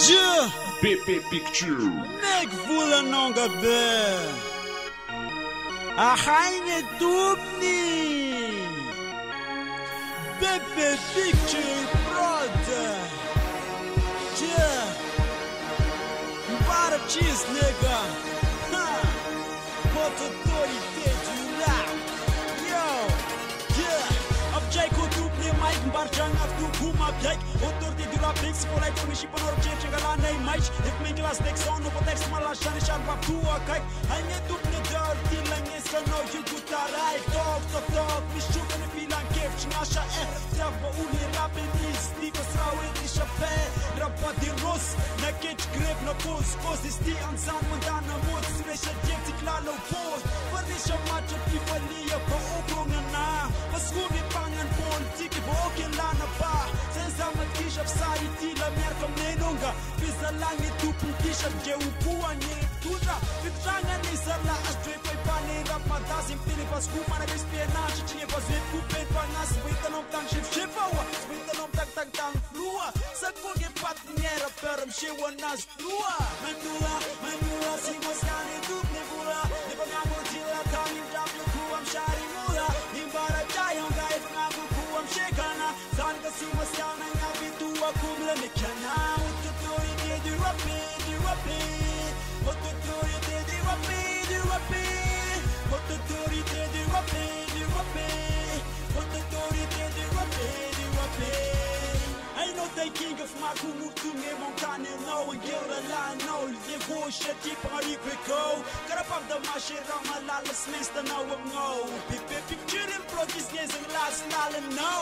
Dieu, PP Picture. nek vula nonga be. A haine dubni. PP Picture brother. Dieu, para cheese nigga. Ha, votre autorité du rap. Yo, yeah. Object ko dubni mic barjang af tu kuma bjek. Autorité du rap mix pour like on ship on orche changala nei mic. If me class next on no text mala shan shan bab tu akai. Haine dubni dar tilange no you gutarai. Talk mi shukan filan kef chinasha Trava uli rap is Diva srawe di chape Rapa di ros Na ketch grip na kos Sti ansan mandana mot Sresha jeti klalo post Varisha macha pipalia Pa okronga na Paskumi pangan politiki Pa okelana pa Sensama kishap sai tila Merka menonga Pisa langi tupun kishap Jeu puanye tuja Vitranga nisala Astre pa ipane Rap madasim Pili paskuma na espionage Tinha fazer kupet pangas Swita nom tang shif awa Swita nom tang flua Sa kuge patniera Peram shewa nas flua Manula Si moskani dup ne bula Ne pangamu tila Tangim jam yo kuam shari mula Nimbara jayong Gai pangamu kuam shekana Sanka si moskana Ngabi tua kumla mekana Ututori de du rapi Ututori de du rapi Autorité du rap. Autorité du rap. Ain't no thinking of my kumuk to me montane no and get a line no the bullshit deep on the go Karapag the mashira malala smesta now no picture in protest and last nalen no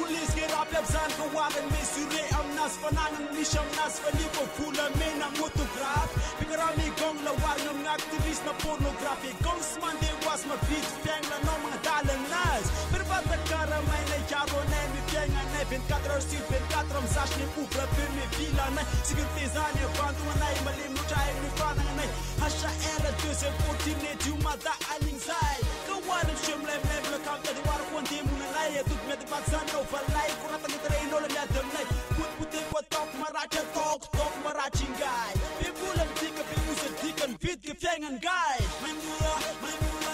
Ulis get up zan ko wagan mesure am nas fananang misham nas falipo pula mena motograph Pikarami gong la warnong activist na pornography Gongsman de was my beat bang la no mga dalang nas Pero bata karamay na yaro na mi pianga na 24 sur 24 am zash ne upra per me vila na Sigurtezane quanto anai malim no chai mi fana na Hasha era tuse fortune tu mata alingzai Go one of shim lem le kam ta war konti mun na ya tut met batsan no falai kurata ni tre no le yadam na put ko top marachin guy People am tika pe usa tikan fit ke fengan guy Manula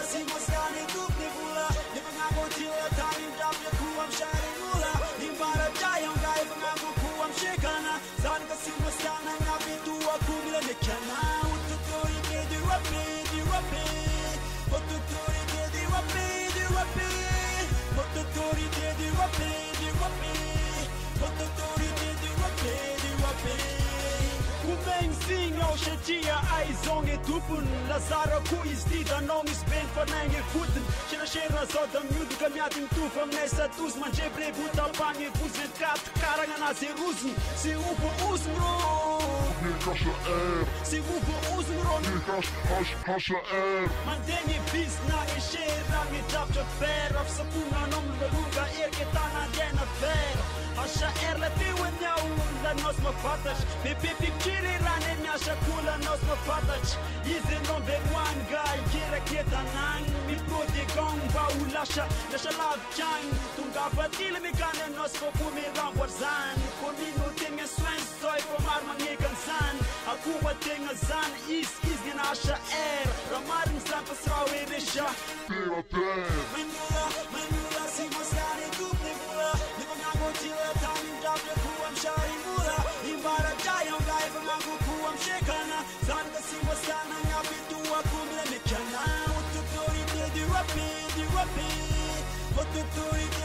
si moskani tup ne bula ne pangago tila tani jam ya kuam shari mula Nimbara jayong guy pangago kuam shekana San kasi moskana ngabi tua kumila ne kana Ututorite du rapi Autorité du rap. Autorité du rap. Kumeng au shetia aizong e tupun Lazara ku istida nong ispen fanang e kuten Shira shira sodam yudu kamiatim tufam Nesa tus manje brebuta pange fuzet kat Karangana se rusen Se upo usmro Kasha air Se upo usmro Kasha air Mandengi bis na e shira Nge japcha fer Af sapuna nom luga erketana dena fer Hasha air la tewe nyau La nos ma fatas Pepe picture rane miasha kula nos ma fatas Ize number one guy Kira keta nang Mi prode gong ba ulasha Lasha love chang Tunga patile mi kane nos ko kumi rambor zan Komino tinga swen soy Komar mangegan san Akuwa tinga zan Is ngena asha air Ramarin san pasrawe resha Tira ter Manula si moskani duple mula Ni pangago tila tangim jabya kuam shari mula Imbara jayong gai pangago kuam shekana San kasi moskana ngabi tua kumila mekana Autorité du rap. Autorité